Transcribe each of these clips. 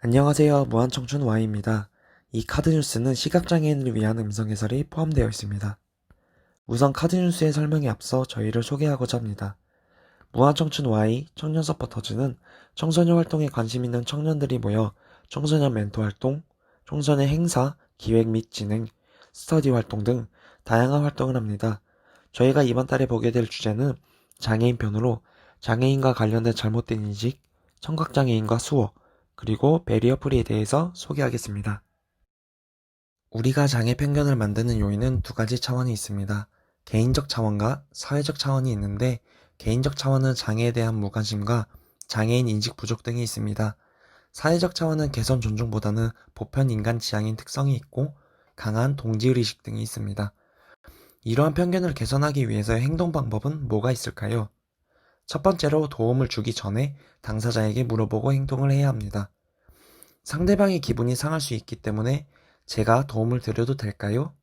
안녕하세요. 무한청춘 Y입니다. 이 카드뉴스는 시각장애인을 위한 음성 해설이 포함되어 있습니다. 우선 카드뉴스의 설명에 앞서 저희를 소개하고자 합니다. 무한청춘 Y 청년 서포터즈는 청소년 활동에 관심 있는 청년들이 모여 청소년 멘토 활동, 청소년 행사, 기획 및 진행, 스터디 활동 등 다양한 활동을 합니다. 저희가 이번 달에 보게 될 주제는 장애인 편으로 장애인과 관련된 잘못된 인식, 청각장애인과 수어, 그리고 베리어 프리에 대해서 소개하겠습니다. 우리가 장애 편견을 만드는 요인은 두 가지 차원이 있습니다. 개인적 차원과 사회적 차원이 있는데, 개인적 차원은 장애에 대한 무관심과 장애인 인식 부족 등이 있습니다. 사회적 차원은 개선 존중보다는 보편 인간 지향인 특성이 있고 강한 동지의식 등이 있습니다. 이러한 편견을 개선하기 위해서의 행동 방법은 뭐가 있을까요? 첫 번째로 도움을 주기 전에 당사자에게 물어보고 행동을 해야 합니다. 상대방의 기분이 상할 수 있기 때문에 제가 도움을 드려도 될까요?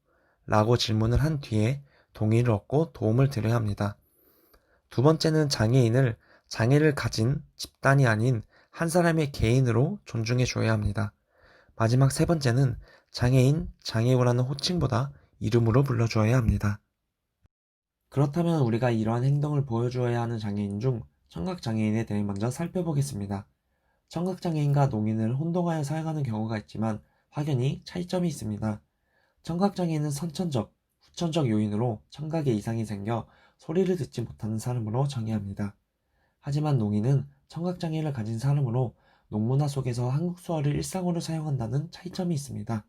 라고 질문을 한 뒤에 동의를 얻고 도움을 드려야 합니다. 두 번째는 장애인을 장애를 가진 집단이 아닌 한 사람의 개인으로 존중해 줘야 합니다. 마지막 세 번째는 장애인, 장애우라는 호칭보다 이름으로 불러주어야 합니다. 그렇다면 우리가 이러한 행동을 보여주어야 하는 장애인 중 청각장애인에 대해 먼저 살펴보겠습니다. 청각장애인과 농인을 혼동하여 사용하는 경우가 있지만 확연히 차이점이 있습니다. 청각장애인은 선천적, 후천적 요인으로 청각에 이상이 생겨 소리를 듣지 못하는 사람으로 정의합니다. 하지만 농인은 청각장애를 가진 사람으로 농문화 속에서 한국 수어를 일상어로 사용한다는 차이점이 있습니다.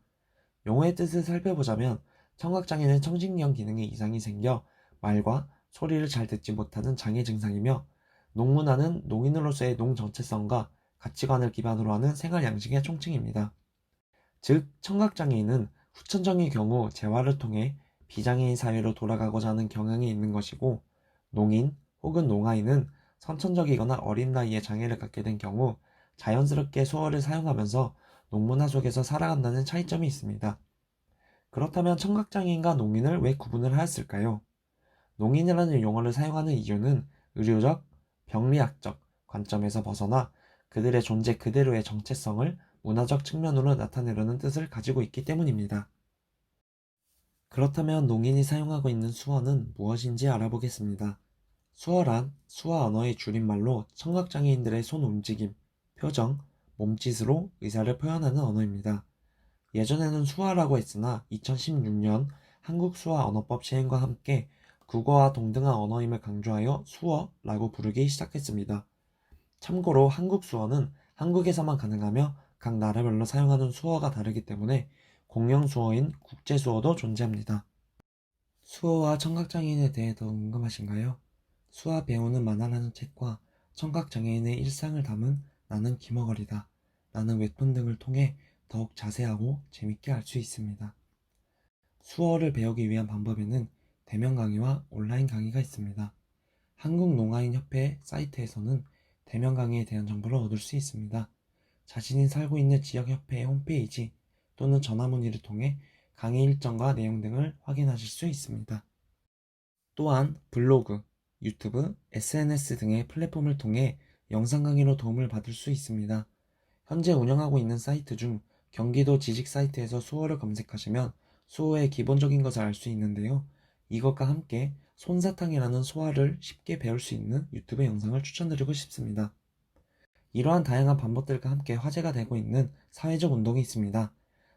용어의 뜻을 살펴보자면 청각장애는 청직령 기능에 이상이 생겨 말과 소리를 잘 듣지 못하는 장애 증상이며, 농문화는 농인으로서의 농 정체성과 가치관을 기반으로 하는 생활 양식의 총칭입니다. 즉, 청각장애인은 후천적인 경우 재활을 통해 비장애인 사회로 돌아가고자 하는 경향이 있는 것이고, 농인 혹은 농아인은 선천적이거나 어린 나이에 장애를 갖게 된 경우 자연스럽게 수어를 사용하면서 농문화 속에서 살아간다는 차이점이 있습니다. 그렇다면 청각장애인과 농인을 왜 구분을 하였을까요? 농인이라는 용어를 사용하는 이유는 의료적, 병리학적 관점에서 벗어나 그들의 존재 그대로의 정체성을 문화적 측면으로 나타내려는 뜻을 가지고 있기 때문입니다. 그렇다면 농인이 사용하고 있는 수어는 무엇인지 알아보겠습니다. 수어란 수화 언어의 줄임말로 청각장애인들의 손 움직임, 표정, 몸짓으로 의사를 표현하는 언어입니다. 예전에는 수화라고 했으나 2016년 한국수화언어법 시행과 함께 국어와 동등한 언어임을 강조하여 수어라고 부르기 시작했습니다. 참고로 한국수어는 한국에서만 가능하며 각 나라별로 사용하는 수어가 다르기 때문에 공용수어인 국제수어도 존재합니다. 수어와 청각장애인에 대해 더 궁금하신가요? 수화 배우는 만화라는 책과 청각장애인의 일상을 담은 나는 김어걸이다, 라는 웹툰 등을 통해 더욱 자세하고 재밌게 알 수 있습니다. 수어를 배우기 위한 방법에는 대면 강의와 온라인 강의가 있습니다. 한국농아인협회 사이트에서는 대면 강의에 대한 정보를 얻을 수 있습니다. 자신이 살고 있는 지역협회의 홈페이지 또는 전화문의를 통해 강의 일정과 내용 등을 확인하실 수 있습니다. 또한 블로그, 유튜브, SNS 등의 플랫폼을 통해 영상 강의로 도움을 받을 수 있습니다. 현재 운영하고 있는 사이트 중 경기도 지식 사이트에서 수어를 검색하시면 수어의 기본적인 것을 알 수 있는데요. 이것과 함께 솜사탕이라는 수어를 쉽게 배울 수 있는 유튜브 영상을 추천드리고 싶습니다. 이러한 다양한 방법들과 함께 화제가 되고 있는 사회적 운동이 있습니다.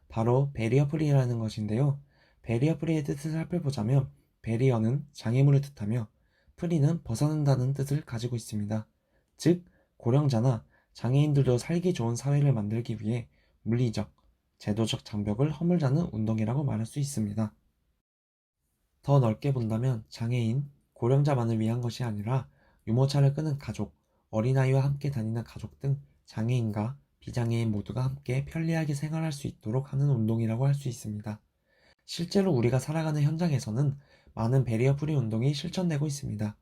바로 베리어 프리라는 것인데요. 베리어 프리의 뜻을 살펴보자면 베리어는 장애물을 뜻하며 프리는 벗어난다는 뜻을 가지고 있습니다. 즉, 고령자나 장애인들도 살기 좋은 사회를 만들기 위해 물리적, 제도적 장벽을 허물자는 운동이라고 말할 수 있습니다. 더 넓게 본다면 장애인, 고령자만을 위한 것이 아니라 유모차를 끄는 가족, 어린아이와 함께 다니는 가족 등 장애인과 비장애인 모두가 함께 편리하게 생활할 수 있도록 하는 운동이라고 할 수 있습니다. 실제로 우리가 살아가는 현장에서는 많은 베리어 프리 운동이 실천되고 있습니다.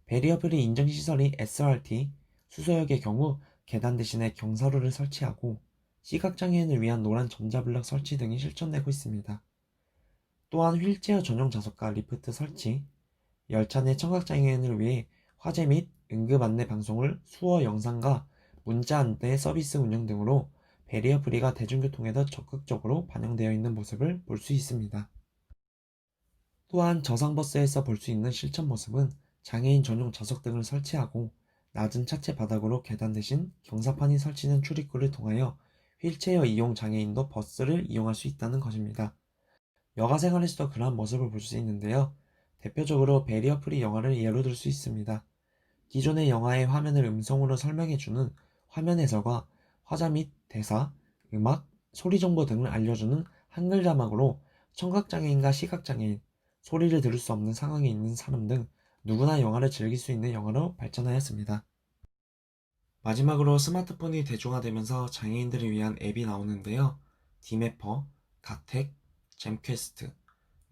베리어 프리 인증시설인 SRT, 수서역의 경우 계단 대신에 경사로를 설치하고 시각장애인을 위한 노란 전자블럭 설치 등이 실천되고 있습니다. 또한 휠체어 전용 좌석과 리프트 설치, 열차 내 청각장애인을 위해 화재 및 응급 안내 방송을 수어 영상과 문자 안내 서비스 운영 등으로 베리어 프리가 대중교통에도 적극적으로 반영되어 있는 모습을 볼 수 있습니다. 또한 저상버스에서 볼 수 있는 실천 모습은 장애인 전용 좌석 등을 설치하고 낮은 차체 바닥으로 계단 대신 경사판이 설치된 출입구를 통하여 휠체어 이용 장애인도 버스를 이용할 수 있다는 것입니다. 여가 생활에서도 그러한 모습을 볼 수 있는데요. 대표적으로 베리어 프리 영화를 예로 들 수 있습니다. 기존의 영화의 화면을 음성으로 설명해주는 화면 해설과 화자 및 대사, 음악, 소리 정보 등을 알려주는 한글 자막으로 청각장애인과 시각장애인, 소리를 들을 수 없는 상황에 있는 사람 등 누구나 영화를 즐길 수 있는 영화로 발전하였습니다. 마지막으로 스마트폰이 대중화되면서 장애인들을 위한 앱이 나오는데요. 디매퍼, 가텍, 잼퀘스트,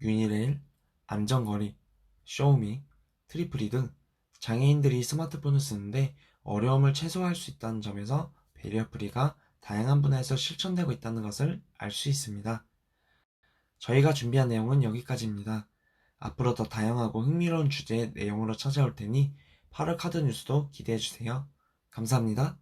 유니레일, 안전거리, 쇼미, 트리플이 등 장애인들이 스마트폰을 쓰는데 어려움을 최소화할 수 있다는 점에서 베리어프리가 다양한 분야에서 실천되고 있다는 것을 알 수 있습니다. 저희가 준비한 내용은 여기까지입니다. 앞으로 더 다양하고 흥미로운 주제의 내용으로 찾아올 테니 8월 카드 뉴스도 기대해주세요. 감사합니다.